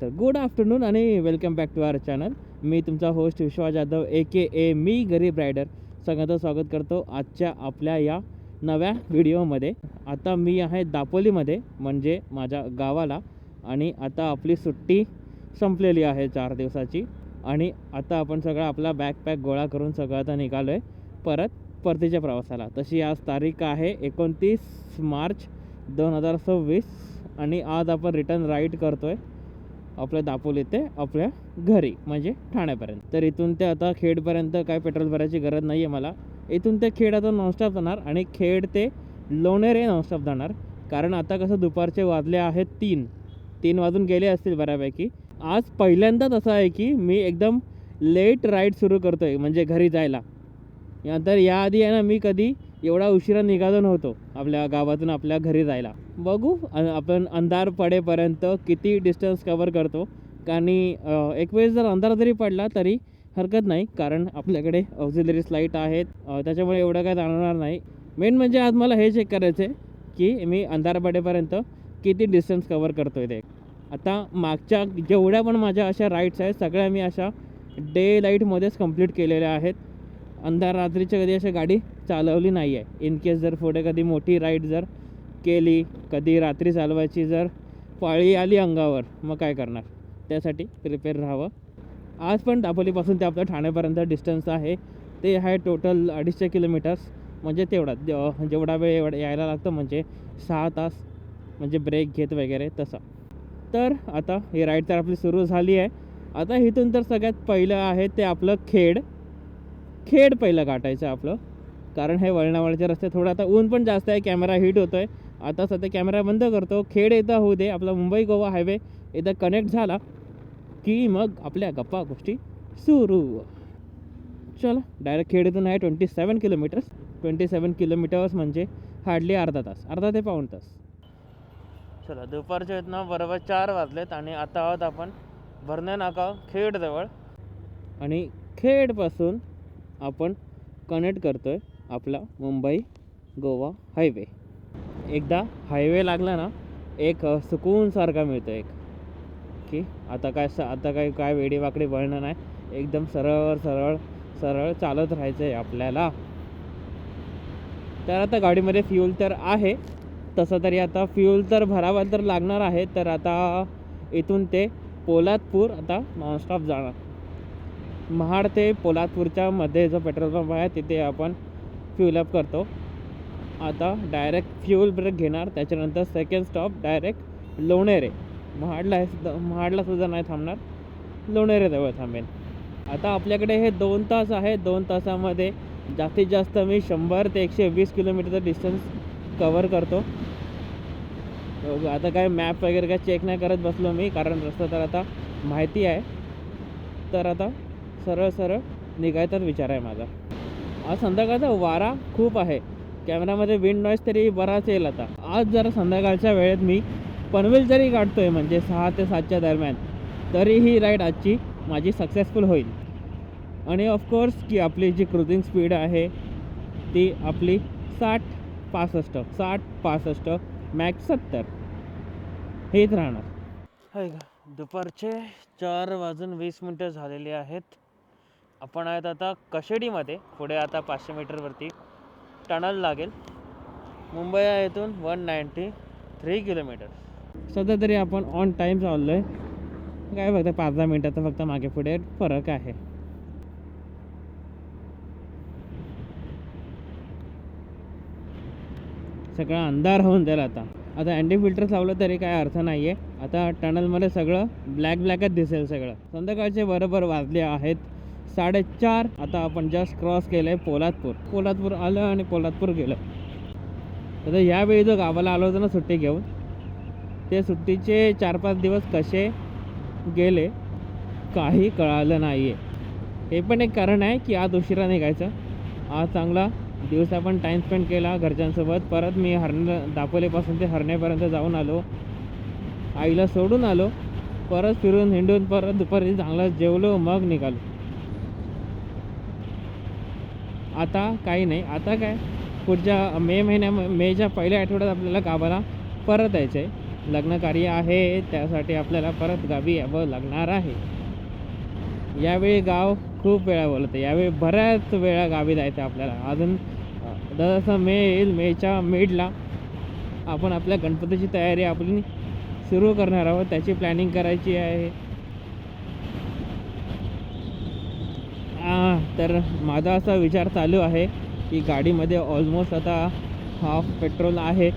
तर good afternoon आणि welcome back to our channel. मी तुमचा होस्ट विश्वास जाधव AKA मी गरीब रायडर सगळ्यांचं स्वागत करतो आजच्या आपल्या या नव्या व्हिडिओमध्ये. आता मी आहे दापोलीमध्ये, म्हणजे माझ्या गावाला, आणि आता आपली सुट्टी संपलेली आहे 4 दिवसाची. आणि आता आपण सगळं आपला बॅकपॅक गोळा करून सगळं आता निघालो आहे परतीच्या प्रवासाला. तशी आज तारीख आहे 29 मार्च 2026 आणि आज आपण रिटर्न राईड करतो आहे आपल्या दापोली ते आपल्या घरी, म्हणजे ठाण्यापर्यंत. तर इथून ते आता खेडपर्यंत काय पेट्रोल भरायची गरज नाही आहे मला. इथून ते खेड आता नॉनस्टॉप जाणार आणि खेड ते लोणेरे नॉनस्टॉप जाणार. कारण आता कसं दुपारचे वाजले आहेत 3 वाजून गेले असतील बऱ्यापैकी. आज पहिल्यांदाच असं आहे की मी एकदम लेट राईड सुरू करतो आहे, म्हणजे घरी जायला. तर याआधी आहे ना, मी कधी एवढा उशिरा निघालो नव्हतो आपल्या गावातून आपल्या घरी जायला. बघू आपण अंधार पडेपर्यंत किती डिस्टन्स कवर करतो. कारण एक वेळेस जर अंधार जरी पडला तरी हरकत नाही, कारण आपल्याकडे ऑक्झिलरी लाईट आहेत, त्याच्यामुळे एवढं काय जाणवणार नाही. मेन म्हणजे आज मला हे चेक करायचं आहे की मी अंधार पडेपर्यंत किती डिस्टन्स कवर करतो आहे ते. आता मागच्या जेवढ्या पण माझ्या अशा राईड्स आहेत सगळ्या मी अशा डे लाईटमध्येच कंप्लीट केलेल्या आहेत. अंधार रात्रीच्या कधी अशी गाडी चालवली नाही आहे. इन केस जर पुढे कधी मोठी राईड जर केली, कधी रात्री चालवायची जर पाळी आली अंगावर, मग काय करणार, त्यासाठी प्रिपेअर राहावं. आज पण दापोलीपासून ते आपलं ठाण्यापर्यंत डिस्टन्स आहे, ते आहे टोटल 250 किलोमीटर्स. म्हणजे तेवढा जेवढा वेळ यायला लागतं, म्हणजे 6 तास, म्हणजे ब्रेक घेत वगैरे तसा. तर आता ही राईड तर आपली सुरू झाली आहे. आता इथून तर सगळ्यात पहिलं आहे ते आपलं खेड पहिलं गाठायचं आपलं, कारण हे वळणावळचे रस्ते थोडं आता ऊन पण जास्त आहे, कॅमेरा हिट होतो आहे. आता सध्या कॅमेरा बंद करतो. खेड येतं होऊ दे, आपला मुंबई गोवा हायवे इथं कनेक्ट झाला की मग आपल्या गप्पा गोष्टी सुरू. चला डायरेक्ट खेड इथून आहे 27 किलोमीटर्स. 27 किलोमीटर्स म्हणजे हार्डली अर्धा ते पाऊण तास. चला, दुपारच्या इथनं बरोबर 4 वाजलेत आणि आता आहोत आपण भरणे नाका खेडजवळ. आणि खेडपासून आपण कनेक्ट करतो आहे आपला मुंबई गोवा हायवे. एकदा हायवे लागला ना, एक सुकूनसारखा मिळतो एक, की आता काय वेडीवाकडी वळणं नाही, एकदम सरळ चालत राहायचं आहे आपल्याला. तर आता गाडीमध्ये फ्यूल तर आहे, तसं तरी आता फ्यूल तर भरावा तर लागणार आहे. तर आता इथून ते पोलादपूर आता नॉनस्टॉप जाणार. महाड ते पोलादपूरच्या मध्ये जो पेट्रोल पंप आहे तिथे आपण फ्यूल अप करतो. आता डायरेक्ट फ्यूल ब्रेक घेणार, त्याच्यानंतर सेकंड स्टॉप डायरेक्ट लोणेरे. महाडला सुद्धा नाही थांबणार, लोणेरेजवळ थांबेन. आता आपल्याकडे हे 2 तास आहे. 2 तासामध्ये जास्तीत जास्त मी 100 ते 120 किलोमीटरचं डिस्टन्स कवर करतो. आता काय मॅप वगैरे काय चेक नाही करत बसलो मी, कारण रस्ता तर आता माहिती आहे. तर आता सरळ निघायचाच विचार आहे माझा. आज संध्याकाळचा वारा खूप आहे, कॅमेरामध्ये विंड नॉईज तरी बराच येईल. आता आज जरा संध्याकाळच्या वेळेत मी पनवेल जरी काढतो आहे, म्हणजे 6 ते 7च्या दरम्यान, तरी ही राईड आजची माझी सक्सेसफुल होईल. आणि ऑफकोर्स की आपली जी क्रुझिंग स्पीड आहे ती आपली 60-65 मॅक्स 70 हेच राहणार. आहे का. दुपारचे 4:20 झालेले आहेत. आपण आहेत आता कशेडीमध्ये. पुढे आता 500 मीटरवरती टनल लागेल. मुंबई आहे इथून 193 किलोमीटर. सध्या तरी आपण ऑन टाईम चाललो आहे. काय फक्त 5-10 मिनटाचा फक्त मागे पुढे फरक आहे. सगळा अंधार होऊन जाईल आता अँटी फिल्टर्स लावलं तरी काय अर्थ नाही आहे. आता टनलमध्ये सगळं ब्लॅकच दिसेल सगळं. संध्याकाळचे बरोबर वाजले आहेत 4:30. आता आपण जस्ट क्रॉस केलं आहे पोलादपूर आलं आणि पोलादपूर गेलं. आता यावेळी जो गावाला आलो होतो ना सुट्टी घेऊन, ते सुट्टीचे 4-5 दिवस कसे गेले काही कळालं नाही आहे. हे पण एक कारण आहे की आज उशिरा निघायचं. आज चांगला दिवस आपण टाईम स्पेंड केला घरच्यांसोबत. परत मी दापोलीपासून ते हरण्यापर्यंत जाऊन आलो, आईला सोडून आलो, परत फिरून हिंडून परत दुपारी चांगला जेवलो, मग निघालो. आता काही नाही. आता काय पुढच्या मेच्या पहिल्या आठवड्यात आपल्याला गावाला परत यायचं आहे. लग्न कार्य आहे, त्यासाठी आपल्याला परत गावी यावं लागणार आहे. यावेळी गाव खूप वेळा बोलतं, यावेळी बऱ्याच वेळा गावी जायचं आपल्याला. अजून जसं मे येईल, मेच्या मिडला आपण आपल्या गणपतीची तयारी आपली सुरू करणार आहोत, त्याची प्लॅनिंग करायची आहे. तर माझा असा विचार चालू आहे की गाडीमध्ये ऑलमोस्ट आता हाफ पेट्रोल आहे,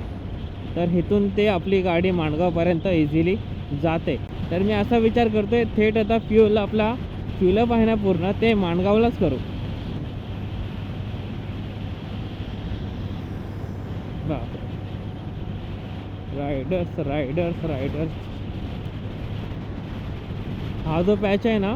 तर इथून ते आपली गाडी माणगावपर्यंत इझिली जाते. तर मी असा विचार करतो आहे थेट आता आपला फ्युलअप आहे ना पूर्ण, ते माणगावलाच करू. रायडर्स रायडर्स रायडर्स हा जो पॅच आहे ना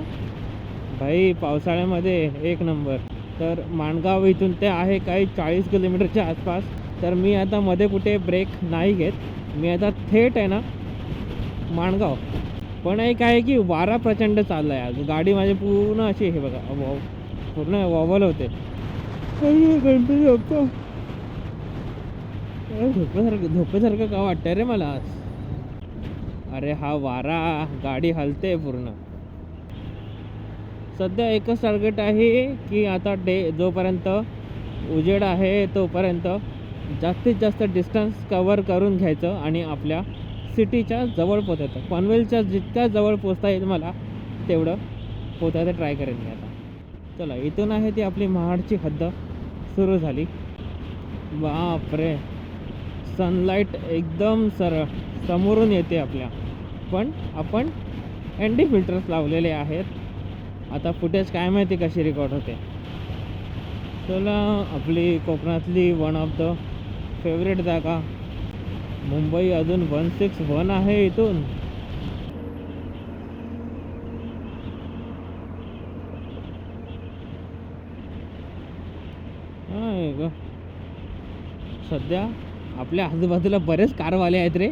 भाई, पावसाळ्यामध्ये एक नंबर. तर माणगाव इथून ते आहे काही 40 किलोमीटरच्या आसपास. तर मी आता मध्ये कुठे ब्रेक नाही घेत, मी आता थेट आहे ना माणगाव. पण एक आहे की वारा प्रचंड चालला आहे आज, गाडी माझी पूर्ण अशी हे बघा पूर्ण वॉवल होते. गणपती बाप्पा, झोपेसारखं का वाटतंय रे मला आज. अरे हा वारा, गाडी हलते पूर्ण. सध्या एकच टार्गेट आहे की आता जोपर्यंत उजेड आहे तोपर्यंत जास्तीत जास्त डिस्टन्स कवर करून घ्यायचं आणि आपल्या सिटीच्या जवळ पोचायचं. पनवेलच्या जितक्या जवळ पोचता येईल मला तेवढं पोचायचं ट्राय करेन मी आता. चला, इथून आहे ती आपली महाडची हद्द सुरू झाली. बापरे, सनलाईट एकदम सरळ समोरून येते आपल्या. पण आपण ND फिल्टर्स लावलेले आहेत. आता फुटेज काय माहिती कशी रेकॉर्ड होते. चला, आपली कोकणातली वन ऑफ द फेवरेट जागा मुंबई अजून 161 आहे इथून. सध्या आपल्या आजूबाजूला बरेच कारवाले आहेत रे.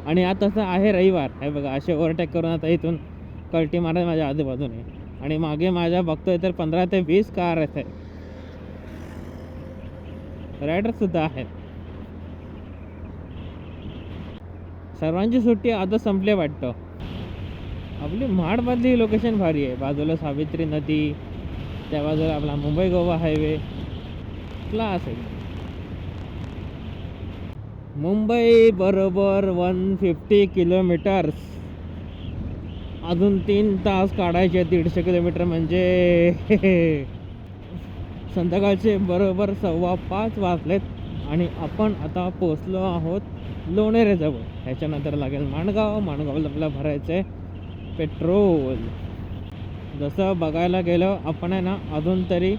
आणि आता असं आहे रविवार आहे बघा, असे ओव्हरटेक करून आता इथून कल्टी मारत माझ्या आजूबाजूने. आणि मागे माझ्या बघतोय तर 15 ते 20 कार आहेत, रायडर सुद्धा आहेत. सर्वांची सुट्टी आता संपली वाटतं. आपली महाडमधली लोकेशन भारी आहे. बाजूला सावित्री नदी, त्या बाजूला आपला मुंबई गोवा हायवे, क्लास आहे. मुंबई बरोबर 150 किलोमीटर्स. अजून 3 तास काढायचे, 150 किलोमीटर म्हणजे संध्याकाळचे बरोबर 4:15 वाजलेत. आणि आपण आता पोचलो आहोत लोणेरेजवळ. ह्याच्यानंतर लागेल माणगाव. माणगावला आपल्याला भरायचं आहे पेट्रोल. जसं बघायला गेलं आपण आहे ना अजून तरी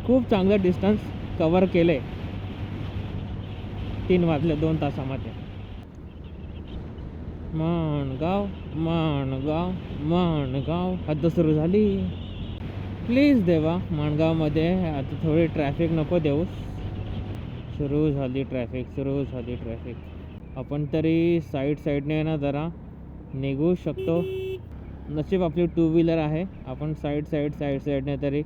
खूप चांगलं डिस्टन्स कवर केलं आहे 3 वाजले 2 तासामध्ये. माणगाव माणगाव माणगाव, हद्द सुरू झाली. प्लीज देवा, माणगावमध्ये आता थोडी ट्रॅफिक नको देऊस. सुरू झाली ट्रॅफिक. आपण तरी साईडने ना जरा निघू शकतो. नशीब आपली 2 व्हीलर आहे, आपण साईडने तरी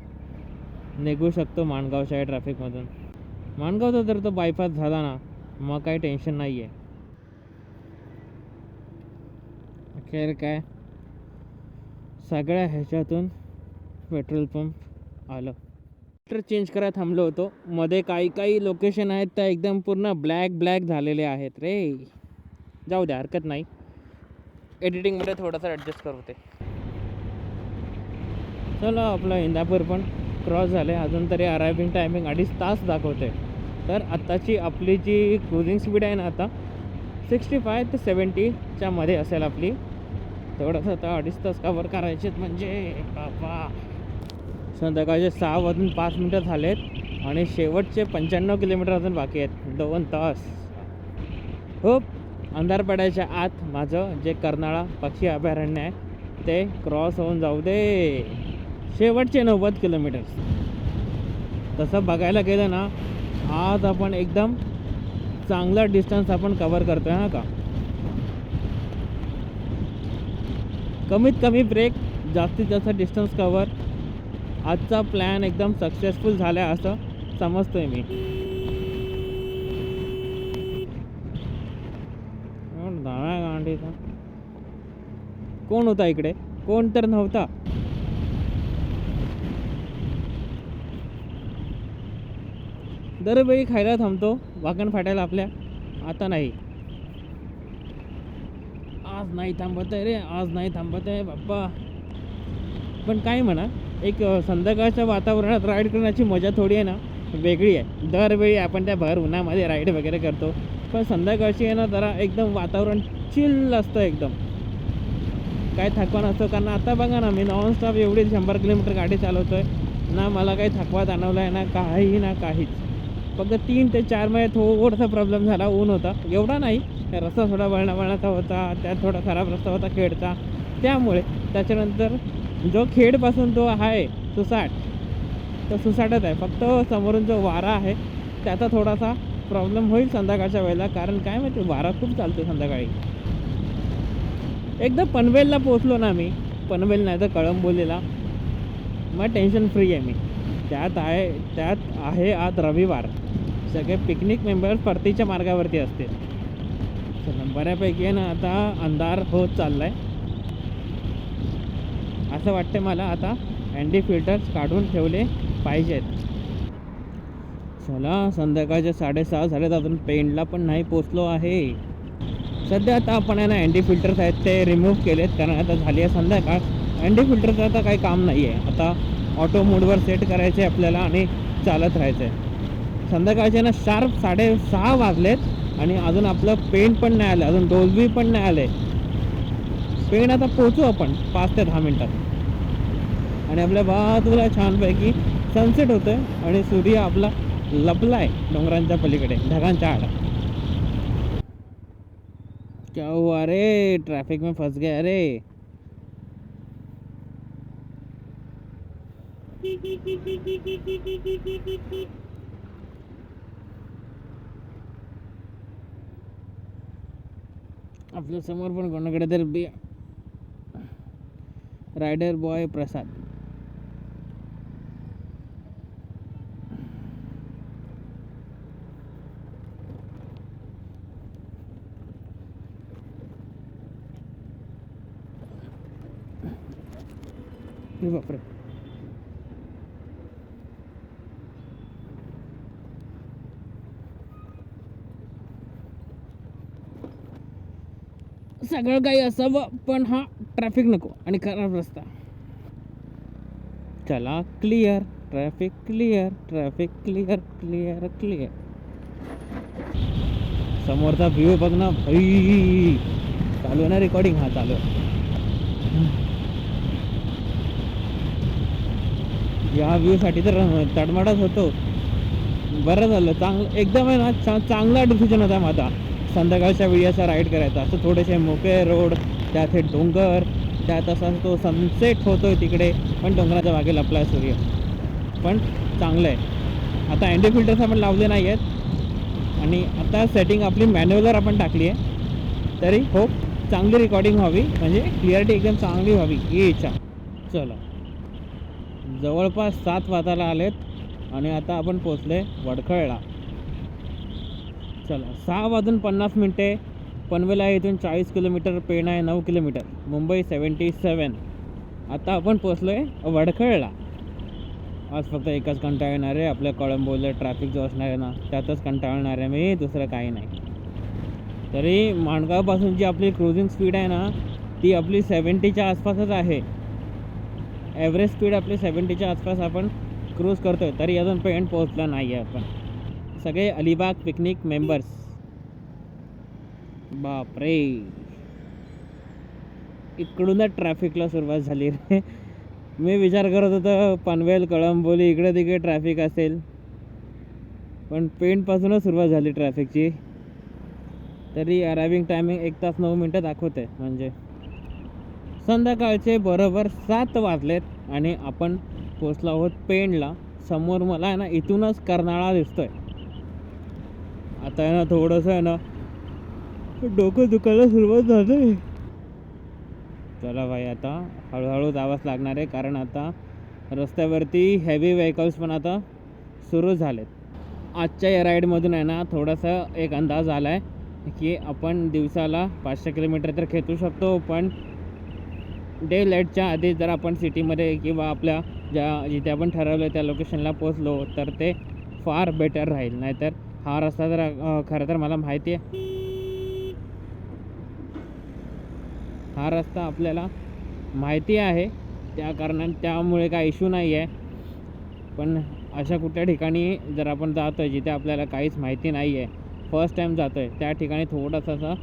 निघू शकतो माणगावच्या ट्रॅफिकमधून. माणगावचा जर तो बायपास झाला ना मग काही टेन्शन नाही आहे. अखेर काय सगळ्या ह्याच्यातून पेट्रोल पंप आलं. मीटर चेंज करायला थांबलो होतो. मध्ये काही लोकेशन आहेत त्या एकदम पूर्ण ब्लॅक झालेले आहेत रे. जाऊ द्या, हरकत नाही, एडिटिंगमध्ये थोडंसं ॲडजस्ट करू ते. चला, आपलं इंदापूर पण क्रॉस झालं आहे. अजून तरी अरायविंग टायमिंग 2.5 तास दाखवते. तर आत्ताची आपली जी क्रुझिंग स्पीड आहे ना आता 65 ते 70च्या मध्ये असेल आपली. तेवढंच आता 2.5 तास कवर करायचेत म्हणजे बाबा. संध्याकाळचे 6:05 झालेत आणि शेवटचे 95 किलोमीटर अजून बाकी आहेत. 2 तास. खूप अंधार पडायच्या आत माझं जे कर्नाळा पक्षी अभयारण्य आहे ते क्रॉस होऊन जाऊ दे. शेवटचे 90 किलोमीटर्स. तसं बघायला गेलं ना आज आपण एकदम चांगला डिस्टन्स आपण कवर करतोय ना का. कमीत कमी ब्रेक, जास्तीत जास्त डिस्टन्स कवर. आजचा प्लॅन एकदम सक्सेसफुल झाला असं समजतोय मी. कोण होता इकडे? कोण तर नव्हता. दरवेळी खायला थांबतो वाकण फाटायला आपल्या, आता नाही. आज नाही थांबत आहे रे, आज नाही थांबत आहे बाप्पा. पण काय म्हणा, एक संध्याकाळच्या वातावरणात राईड करण्याची मजा थोडी आहे ना वेगळी आहे. दरवेळी आपण त्या भर उन्हामध्ये राईड वगैरे करतो, पण संध्याकाळची आहे ना जरा एकदम वातावरण चिल असतं एकदम. काय थकवा नसतो. कारण आता बघा ना, मी नॉनस्टॉप एवढी 100 किलोमीटर गाडी चालवतो आहे ना, मला काही थकवा जाणवला आहे ना काही ना काहीच. फक्त 3 ते 4 महिने थोडासा प्रॉब्लेम झाला, ऊन होता, एवढा नाही. रस्ता थोडा वळणावळणाचा होता, त्यात थोडा खराब रस्ता होता खेडचा, त्यामुळे. त्याच्यानंतर जो खेडपासून तो आहे सुसाट, तो सुसाटच आहे. फक्त समोरून जो वारा आहे त्याचा थोडासा प्रॉब्लेम होईल संध्याकाळच्या वेळेला. कारण काय माहिती, वारा खूप चालतो संध्याकाळी. एकदा पनवेलला पोचलो ना मी, पनवेल नाही तर कळंबोलीला, मग टेन्शन फ्री आहे मी. त्यात आहे आज रविवार, सगळे पिकनिक मेंबर्स परतीच्या मार्गावरती असतील. चला, बऱ्यापैकी आहे ना आता अंधार होत चालला आहे. असं वाटतं मला आता अँडी फिल्टर्स काढून ठेवले पाहिजेत. चला, संध्याकाळचे 6:30 झालेत, अजून पेंडला पण नाही पोचलो आहे. सध्या आता आपण आहे ना अँडी फिल्टर्स आहेत ते रिमूव्ह केलेत, कारण आता झाली आहे संध्याकाळ. अँडी फिल्टरचं आता काही काम नाही आहे. आता ऑटो मोडवर सेट करायचं आहे आपल्याला आणि चालत राहायचं आहे. संध्याकाळचे ना शार्प 6:30 वाजलेत आणि अजून आपलं पेंट पण नाही आलं, अजून डोल्बी पण नाही आलं आहे. पेंट आता पोचू आपण 5 ते 10 मिनटात. आणि आपल्या बाजूला छानपैकी सनसेट होतं आहे आणि सूर्य आपला लपला आहे डोंगरांच्या पलीकडे, ढगांच्या आड. क्या हुआ रे, ट्रैफिक में फंस गया रे. आपल्या समोर पण कोणाकडे तरी रायडर बॉय प्रसाद. बापरे, सगळं काही असावं पण हा ट्रॅफिक नको आणि खराब रस्ता. चला, clear traffic, clear traffic, clear clear clear. समोरचा व्ह्यू बघ ना भाई. चालू आहे ना रेकॉर्डिंग? हा चालू आहे. या व्ह्यूसाठी तर तडमडच होतो. बरं झालं, चांगलं एकदम आहे ना, चांगला डिसिजन होता माझा संध्याकाळच्या वेळी असा राईड करायचा. असं थोडेसे मोकळे रोड, त्यात हे डोंगर, त्यात असा तो सनसेट होतोय तिकडे, पण डोंगराच्या मागे लपला सूर्य. पण चांगलं आहे. आता अँडी फिल्टर्स आपण लावले नाही आहेत आणि आता सेटिंग आपली मॅन्युअलवर आपण टाकली आहे, तरी हो चांगली रेकॉर्डिंग व्हावी, म्हणजे क्लिअरिटी एकदम चांगली व्हावी ही इच्छा. चला, जवळपास 7 वाजायला आलेत आणि आता आपण पोचले वडखळला. चला, 6:50 पनवेल आहे, इथून 40 किलोमीटर, पेण आहे 9 किलोमीटर, मुंबई 77. आता आपण पोचलो आहे वडखळला. आज फक्त एकच कंटाळ येणार आहे, आपल्या कळंबोलीला ट्रॅफिक जो असणार आहे ना त्यातच कंटाळणार आहे मी, दुसरं काही नाही. तरी माणगावपासून जी आपली क्रुझिंग स्पीड आहे ना ती आपली 70च्या आसपासच आहे. ॲव्हरेज स्पीड आपली 70च्या आसपास आपण क्रूज करतो आहे. तरी अजून पेंट पोहोचला नाही आहे आपण. सगळे अलिबाग पिकनिक मेंबर्स. बापरे, इकडूनच ट्रॅफिकला सुरुवात झाली रे. मी विचार करत होतो पनवेल, कळंबोली इकडे तिकडे ट्रॅफिक असेल, पण पेंटपासूनच सुरुवात झाली ट्रॅफिकची. तरी अरायविंग टायमिंग 1 तास 9 मिनटं दाखवते. म्हणजे संध्याकाळचे बरोबर 7 वाजलेत आणि आपण पोचलो आहोत पेणला. समोर मला आहे ना इथूनच कर्नाळा दिसतोय. आता आहे ना थोडंसं आहे ना डोकं दुखायला सुरुवात झाली. चला भाई, आता हळूहळू जावंच लागणार आहे, कारण आता रस्त्यावरती हेवी व्हेकल्स पण आता सुरू झालेत. आजच्या या राईडमधून आहे ना थोडासा एक अंदाज आला आहे की आपण दिवसाला 500 किलोमीटर तर खेचू शकतो, पण डे लाईटच्या आधी जर आपण सिटीमध्ये किंवा आपल्या जिथे आपण ठरवलं त्या लोकेशनला पोचलो तर ते फार बेटर राहील. नाहीतर हा रस्ता जर खरं तर मला माहिती आहे, हा रस्ता आपल्याला माहिती आहे, त्या कारणाने त्यामुळे काय इश्यू नाही आहे. पण अशा कुठल्या ठिकाणी जर आपण जातो आहे जिथे आपल्याला काहीच माहिती नाही आहे, फर्स्ट टाईम जातो आहे, त्या ठिकाणी थोडासा असा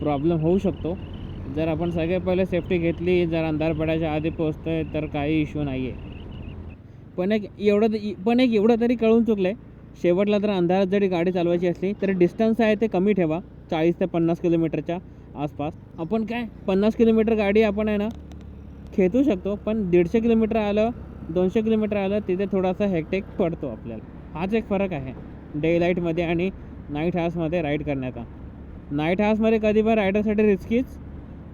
प्रॉब्लेम होऊ शकतो. जर आपण सगळे पहिले सेफ्टी घेतली, जर अंधार पडायच्या आधी पोचतो आहे तर काही इश्यू नाही आहे. पण एक एवढं तरी कळून चुकलं आहे, शेवटला जर अंधारात जरी गाडी चालवायची असली तर डिस्टन्स आहे ते कमी ठेवा, 40 ते 50 किलोमीटरच्या आसपास. आपण काय 50 किलोमीटर गाडी आपण आहे ना खेचू शकतो, पण 150 किलोमीटर आलं, 200 किलोमीटर आलं तिथे थोडासा हेक्टिक पडतो आपल्याला. हाच एक फरक आहे डे लाईटमध्ये आणि नाईट हार्समध्ये राईड करण्याचा. नाईट हार्समध्ये कधी पण रायडरसाठी रिस्कीच.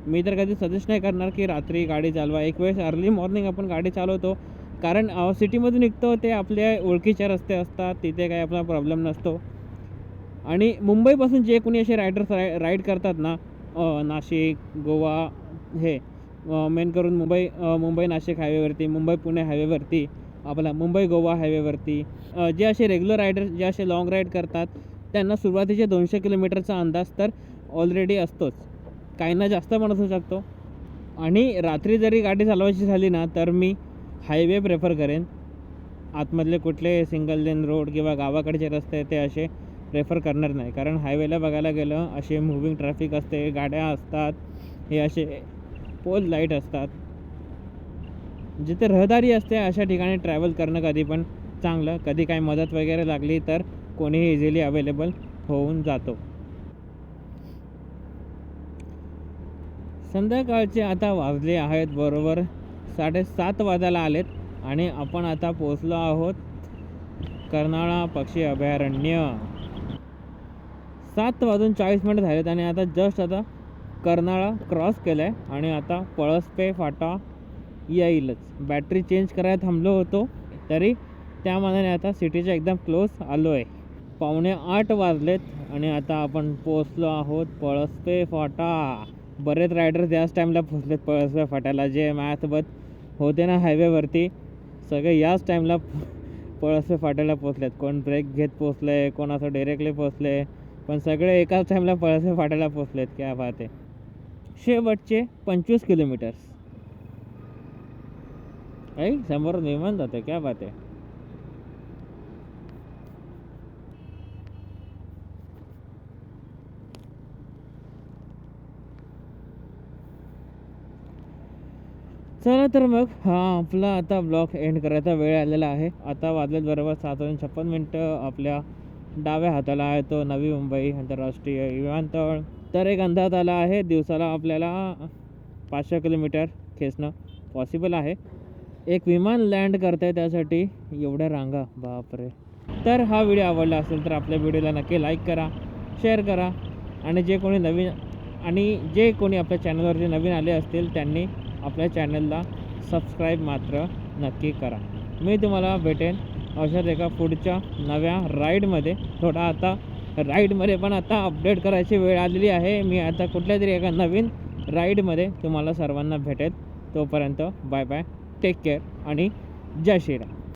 मी तर कधी सजेस्ट नाही करणार की रात्री गाडी चालवा. एक वेळेस अर्ली मॉर्निंग आपण गाडी चालवतो, कारण सिटीमधून निघतो, ते आपल्या ओळखीचे रस्ते असतात, तिथे काही आपला प्रॉब्लेम नसतो. आणि मुंबईपासून जे कोणी असे रायडर्स राईड करतात ना, नाशिक, गोवा, हे मेन करून मुंबई नाशिक हायवेवरती, मुंबई पुणे हायवेवरती, आपला मुंबई गोवा हायवेवरती, जे असे रेग्युलर रायडर्स जे असे लाँग राईड करतात त्यांना सुरुवातीचे 200 किलोमीटरचा अंदाज तर ऑलरेडी असतोच, काहींना जास्त पण असू शकतो. आणि रात्री जरी गाडी चालवायची झाली ना तर मी हायवे प्रेफर करेन. आतमधले कुठले सिंगल लेन रोड किंवा गावाकडचे रस्ते ते असे प्रेफर करणार नाही, कारण हायवेला बघायला गेलं असे मूव्हिंग ट्रॅफिक असते, गाड्या असतात, हे असे पोल लाईट असतात. जिथे रहदारी असते अशा ठिकाणी ट्रॅव्हल करणं कधी पण चांगलं. कधी काही मदत वगैरे लागली तर कोणीही इझिली अवेलेबल होऊन जातो. संध्याकाळचे आता वाजले आहेत बरोबर 7:30 वाजायला आलेत आणि आपण आता पोचलो आहोत कर्नाळा पक्षी अभयारण्य. 7:40 झालेत आणि आता जस्ट आता कर्नाळा क्रॉस केलं आहे आणि आता पळसपे फाटा येईलच. बॅटरी चेंज करायला थांबलो होतो तरी त्या मानाने आता सिटीच्या एकदम क्लोज आलो आहे. 7:45 वाजलेत आणि आता आपण पोचलो आहोत पळसपे फाटा. बरेच रायडर्स याच टाईमला पोचलेत पळसपे फाट्याला. जे माझ्यासोबत होते ना हायवेवरती, सगळे याच टाईमला पळसपे फाट्याला पोचलेत. कोण ब्रेक घेत पोचले, कोण असं डायरेक्टली पोचले, पण सगळे एकाच टाईमला पळसपे फाट्याला पोचलेत. क्या बात आहे. शेवटचे 25 किलोमीटर्स समोरून विमान जाते. क्या बात आहे. चला तर मग हा आपला आता ब्लॉग एंड करायचा वेळ आलेला आहे. आता वाजलेत बरोबर 7:56. आपल्या डाव्या हाताला आहे तो नवी मुंबई आंतरराष्ट्रीय विमानतळ. तर एक अंदाज आला आहे दिवसाला आपल्याला 500 किलोमीटर खेचणं पॉसिबल आहे. एक विमान लँड करतं आहे त्यासाठी एवढ्या रांगा, बापरे. तर हा व्हिडिओ आवडला असेल तर आपल्या व्हिडिओला नक्की लाईक करा, शेअर करा आणि जे कोणी आपल्या चॅनलवरती नवीन आले असतील त्यांनी आपल्या चॅनलला सबस्क्राईब मात्र नक्की करा. मी तुम्हाला भेटेन अशाच एका पुढच्या नव्या राईडमध्ये. थोडा आता राईडमध्ये पण आता अपडेट करायची वेळ आलेली आहे. मी आता कुठल्या तरी एका नवीन राईडमध्ये तुम्हाला सर्वांना भेटेल. तोपर्यंत बाय बाय, टेक केअर आणि जय श्रीराम.